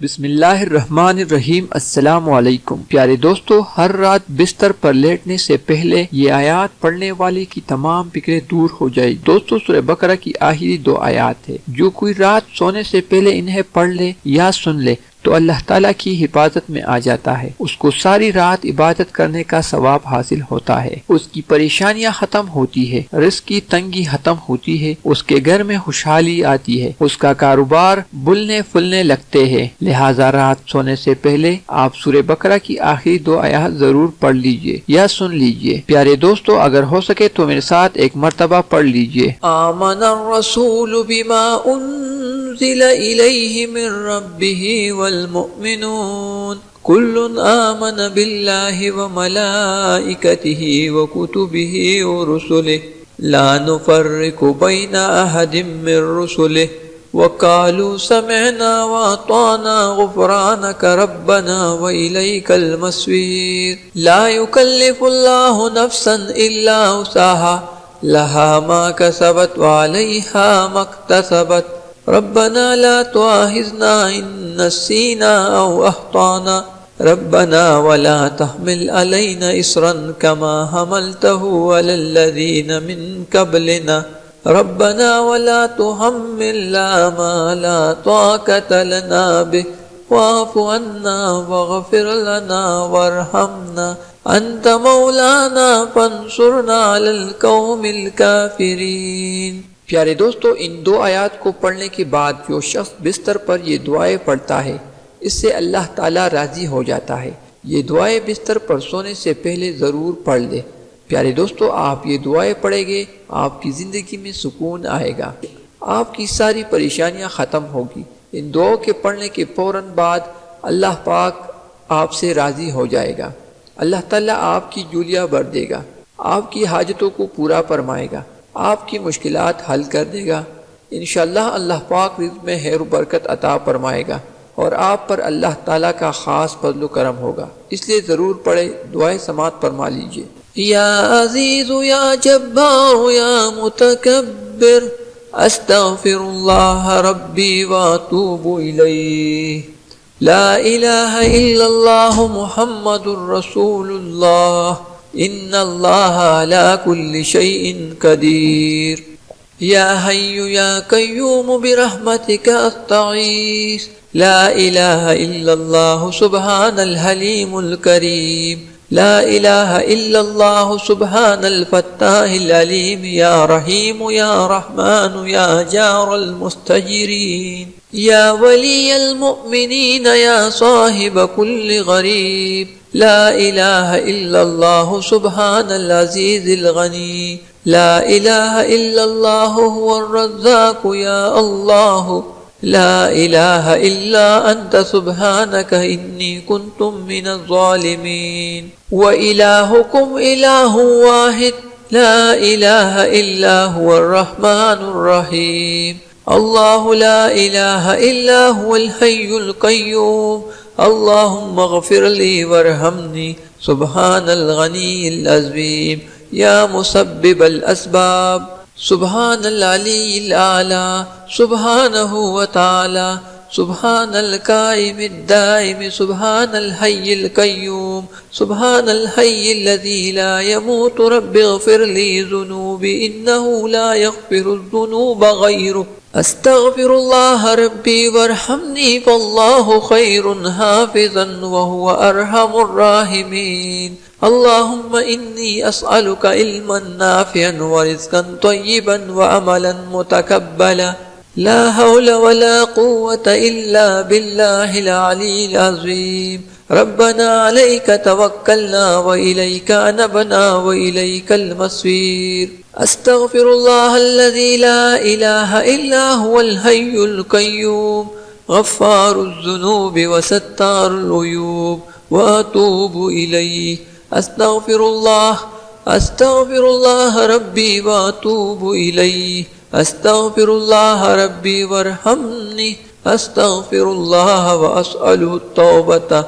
बिस्मिल्लाहिर्रहमानिर्रहीम। अस्सलामु अलैकुम। प्यारे दोस्तों, हर रात बिस्तर पर लेटने से पहले ये आयात पढ़ने वाले की तमाम फिक्रें दूर हो जाए। दोस्तों, सूरह बकरा की आखिरी 2 आयात है। जो कोई रात सोने से पहले इन्हें पढ़ ले या सुन ले तो अल्लाह ताला की हिफाजत में आ जाता है। उसको सारी रात इबादत करने का सवाब हासिल होता है। उसकी परेशानियां खत्म होती है, रिज़्क की तंगी खत्म होती है, उसके घर में खुशहाली आती है, उसका कारोबार बुलने फुलने लगते हैं। लिहाजा रात सोने से पहले आप सूरह बकरा की आखिरी 2 आयत जरूर पढ़ लीजिए या सुन लीजिए। प्यारे दोस्तों, अगर हो सके तो मेरे साथ एक मर्तबा पढ़ लीजिए। आमनर रसूल बिमा उन्ज़िला इलैहि मिर रब्बिही वल मुमिनून कुल्लुन आमन बिल्लाहि व मलाइकतिही व कुतुबिही व रुसुलिही ला नुफर्रिकु बैना अहदिम मिर रुसुलिही वक़ालू समिअना व अताअना गुफ़रानक रब्बना व इलैकल मसीर ला युकल्लिफुल्लाहु नफ्सन इल्ला वुसअहा लहा मा कसबत व अलैहा मक्तसबत रब्बना ला तुआखिज़ना इन नसीना औ अख़्ताना रब्बना वला तहमिल अलैना इसरन कमा हमलतहु अलल्लज़ीना मिन क़ब्लिना रब्बना वला तुहम्मिलना मा ला ताक़त लना बिहि वाफ़ु अन्ना वग़फ़िर लना वरहमना अंत मौलाना फंसुरना अलल क़ौमिल काफ़िरीन। प्यारे दोस्तों, इन 2 आयात को पढ़ने के बाद जो शख्स बिस्तर पर ये दुआएं पढ़ता है, इससे अल्लाह ताला राजी हो जाता है। ये दुआएं बिस्तर पर सोने से पहले ज़रूर पढ़ ले। प्यारे दोस्तों, आप ये दुआएं पढ़ेंगे, आपकी ज़िंदगी में सुकून आएगा, आपकी सारी परेशानियां ख़त्म होगी। इन दुआओं के पढ़ने के फ़ौरन बाद अल्लाह पाक आपसे राज़ी हो जाएगा। अल्लाह ताला आपकी जूलियाँ भर देगा, आपकी हाजतों को पूरा फरमाएगा, आपकी मुश्किलात हल कर देगा। इंशाअल्लाह अल्लाह पाक रिज़्क़ में खैर बरकत अता फरमाएगा और आप पर अल्लाह ताला का ख़ास फज़्ल व करम होगा। इसलिए ज़रूर पढ़े, दुआएं समात फरमा लीजिए। या अज़ीज़ु या जब्बार या मुतकब्बिर अस्तग़फिरुल्लाह रब्बी व अतूबु इलैहि ला इलाहा इल्लल्लाहु मुहम्मदुर रसूलुल्लाह इन्नल्लाह अला कुल्लि शैइन कदीर या हय्यु या क़य्यूम बिरहमतिका अस्तगीस ला इलाहा इल्लल्लाहु सुब्हानल हलीमुल करीम ला इलाहा इल्लल्लाहु सुब्हानल फत्ताहिल अलीम या रहीम या रहमान या जारल मुस्तजीरीन या वलियल मुमिनीन या साहिब कुल्लि गरीब ला इलाहा इल्लल्लाहु सुब्हानल अज़ीज़िल गनी ला इलाहा इल्लल्लाहु हुवर रज़्ज़ाक़ या अल्लाह ला इलाहा इल्ला अंत सुब्हानक इन्नी कुन्तु मिनज़ ज़ालिमीन व इलाहुकुम इलाहुन वाहिद ला इलाहा इल्ला हुवर रहमानुर रहीम अल्लाहु ला इलाहा इल्ला हुवल हय्युल क़य्यूम अल्लाहुम्मा ग़फ़िरली वरहमनी सुब्हानल गनीय्यिल अज़ीम या मुसब्बिबल अस्बाब सुब्हानल अलीय्यिल आला सुब्हानहु व तआला सुब्हानल काइमिद दाइम सुब्हानल हय्यिल क़य्यूम सुब्हानल हय्यिल लज़ी ला यमूतु रब्बिग़फ़िरली ज़ुनूबी इन्नहु ला यग़फ़िरुज़ ज़ुनूबा ग़यरुक अस्तग़फिरुल्लाह रब्बी वरहमनी फ़ल्लाहु ख़ैरुन हाफ़िज़न व हुवा अरहमुर राहिमीन अल्लाहुम्मा इन्नी अस्अलुका इल्मन नाफ़िअन व रिज़्क़न तय्यिबन व अमलन मुतक़ब्बला ला हौला व ला क़ुव्वता इल्ला बिल्लाहिल अलीय्यिल अज़ीम रब्बना अलैका तवक्कलना व इलैका अनबना व इलैकल मसीर अस्तग़फिरुल्लाह अल्लज़ी ला इलाहा इल्ला हुवल हय्युल क़य्यूम ग़फ़्फ़ारुज़ ज़ुनूबि व सत्तारुल उयूब व अतूबु इलैहि अस्तग़फिरुल्लाह रब्बी व अतूबु इलैहि अस्तग़फिरुल्लाह रब्बी वरहमनी अस्तग़फिरुल्लाह व अस्अलुहु तौबता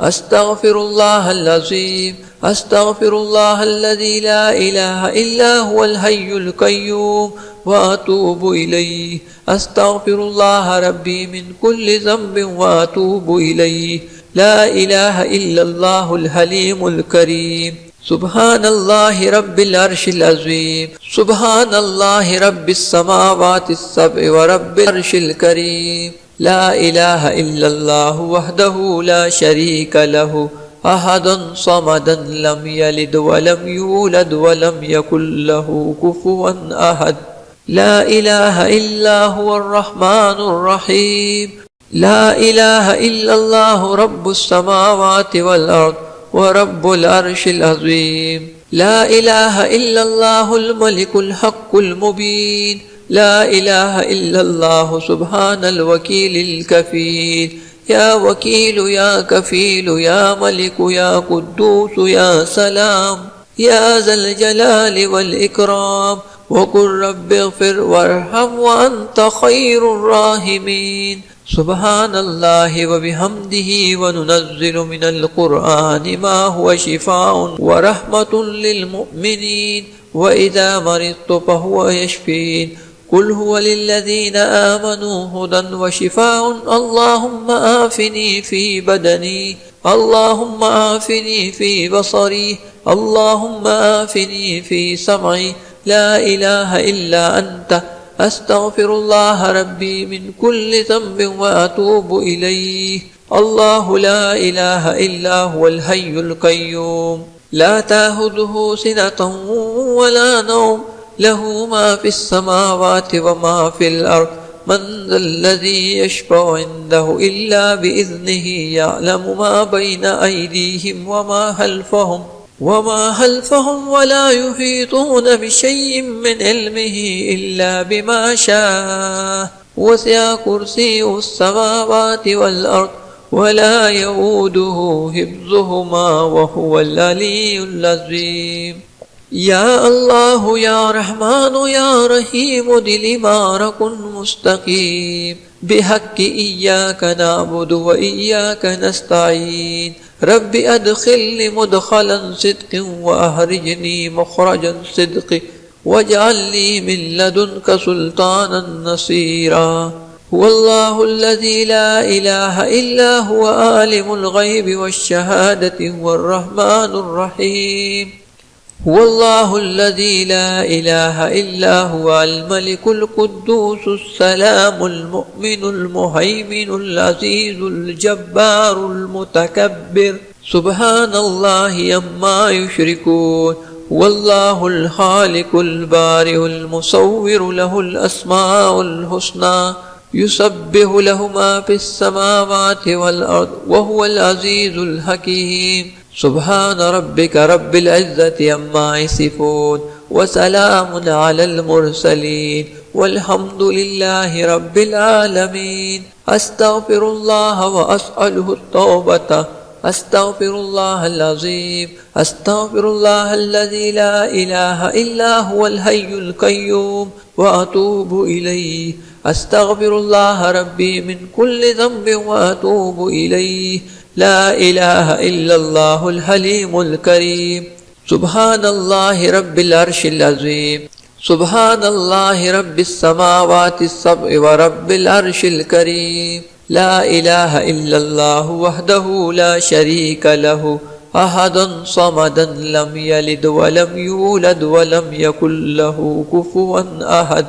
अस्तग़फिरुल्लाहल अज़ीम अस्तग़फिरुल्लाहल्लज़ी ला इलाहा इल्ला हुवल हय्युल क़य्यूम وأتوب إليه أستغفر الله ربي من كل ذنب وأتوب إليه لا إله إلا الله الحليم الكريم سبحان الله رب العرش العظيم سبحان الله رب السماوات السبع ورب العرش الكريم لا إله إلا الله وحده لا شريك له أحد صمدا لم يلد ولم يولد ولم يكن له كفوا أحد لا إله إلا هو الرحمن الرحيم لا إله إلا الله رب السماوات والأرض ورب العرش العظيم لا إله إلا الله الملك الحق المبين لا إله إلا الله سبحان الوكيل الكفيل يا وكيل يا كفيل يا ملك يا قدوس يا سلام يا ذا الجلال والإكرام وقل رب اغفر وارحم وأنت خير الراحمين سبحان الله وبحمده وننزل من القرآن ما هو شفاء ورحمة للمؤمنين وإذا مرضت فهو يشفين قل هو للذين آمنوا هدى وشفاء اللهم آفني في بدني اللهم آفني في بصري اللهم آفني في سمعي لا إله إلا أنت أستغفر الله ربي من كل ذنب وأتوب إليه الله لا إله إلا هو الحي القيوم لا تأخذه سنة ولا نوم له ما في السماوات وما في الأرض من ذا الذي يشفع عنده إلا بإذنه يعلم ما بين أيديهم وما خلفهم ولا يحيطون بشيء من علمه إلا بما شاء وسع كرسي السماوات والأرض ولا يؤوده حفظهما وهو العلي العظيم يا الله يا رحمن يا رحيم دل كن مستقيم بحق إياك نعبد وإياك نستعين رب أدخلني مدخلا صدق وأخرجني مخرجا صدق واجعل لي من لدنك سلطانا نصيرا هو الله الذي لا إله إلا هو عالم الغيب والشهادة هو الرحمن الرحيم هو الله الذي لا إله إلا هو الملك القدوس السلام المؤمن المهيمن العزيز الجبار المتكبر سبحان الله عما يشركون هو الله الخالق البارئ المصور له الأسماء الحسنى يسبح له ما في السماوات والأرض وهو العزيز الحكيم سبحان ربك رب العزة عما يصفون وسلام على المرسلين والحمد لله رب العالمين أستغفر الله وأسأله التوبة أستغفر الله العظيم أستغفر الله الذي لا إله إلا هو الحي القيوم وأتوب إليه أستغفر الله ربي من كل ذنب وأتوب إليه لا إله إلا الله الحليم الكريم سبحان الله رب العرش العظيم سبحان الله رب السماوات السبع ورب العرش الكريم لا إله إلا الله وحده لا شريك له أحد صمدا لم يلد ولم يولد ولم يكن له كفوا أحد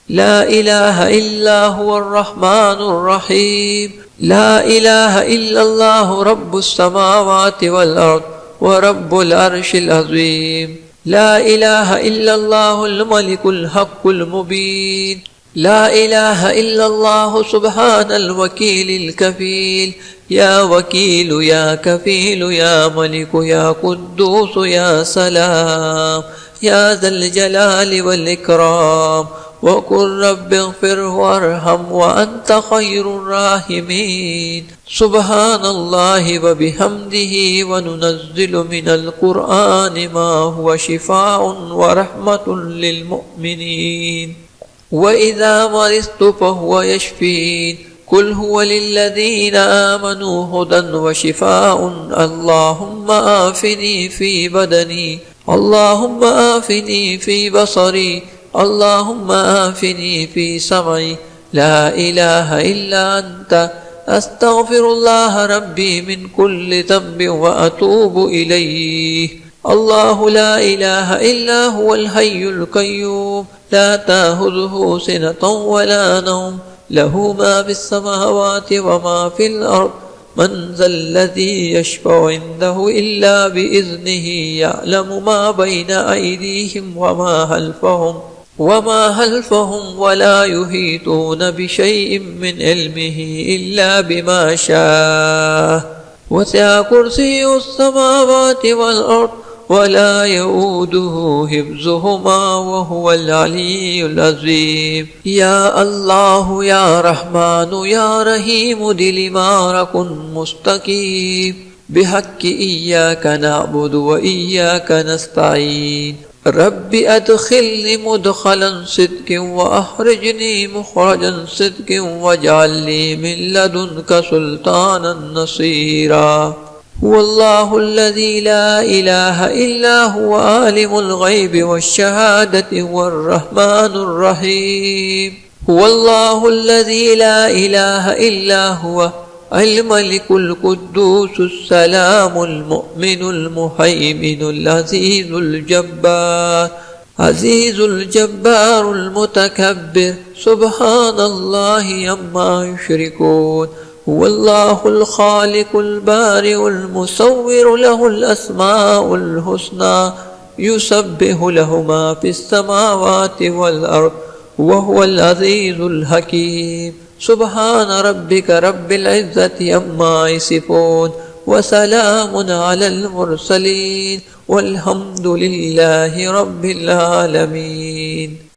لا إله إلا هو الرحمن الرحيم لا إله إلا الله رب السماوات والأرض ورب العرش العظيم لا إله إلا الله الملك الحق المبين لا إله إلا الله سبحان الوكيل الكفيل يا وكيل يا كفيل يا ملك يا قدوس يا سلام يا ذا الجلال والإكرام وقل رب اغفر وارحم وأنت خير الراحمين سبحان الله وبحمده وننزل من القرآن ما هو شفاء ورحمة للمؤمنين وإذا مرضت فهو يشفين قل هو للذين آمنوا هدى وشفاء اللهم آفني في بدني اللهم آفني في بصري اللهم آفني في سمعي لا إله إلا أنت أستغفر الله ربي من كل ذنب وأتوب إليه. الله لا إله إلا هو الحي القيوم لا تأخذه سنة ولا نوم له ما في السماوات وما في الأرض من ذا الذي يشفع عنده إلا بإذنه يعلم ما بين أيديهم وما خلفهم ولا يحيطون بشيء من علمه إلا بما شاء وسع كرسي السماوات والأرض ولا يؤوده حفظهما وهو العلي العظيم. يا الله يا رحمن يا رحيم دل كن مستقيم بحق إياك نعبد وإياك نستعين. رب أدخلني مدخلا صدق وأخرجني مخرجا صدق واجعل لي من لدنك سلطانا نصيرا. هو الله الذي لا إله إلا هو عالم الغيب والشهادة هو الرحمن الرحيم. هو الله الذي لا إله إلا هو الملك القدوس السلام المؤمن المهيمن العزيز الجبار المتكبر سبحان الله عما يشركون. هو الله الخالق البارئ المصور له الأسماء الحسنى يسبح له ما في السماوات والأرض وهو العزيز الحكيم. سبحان ربك رب العزة عما يصفون وسلام على المرسلين والحمد لله رب العالمين.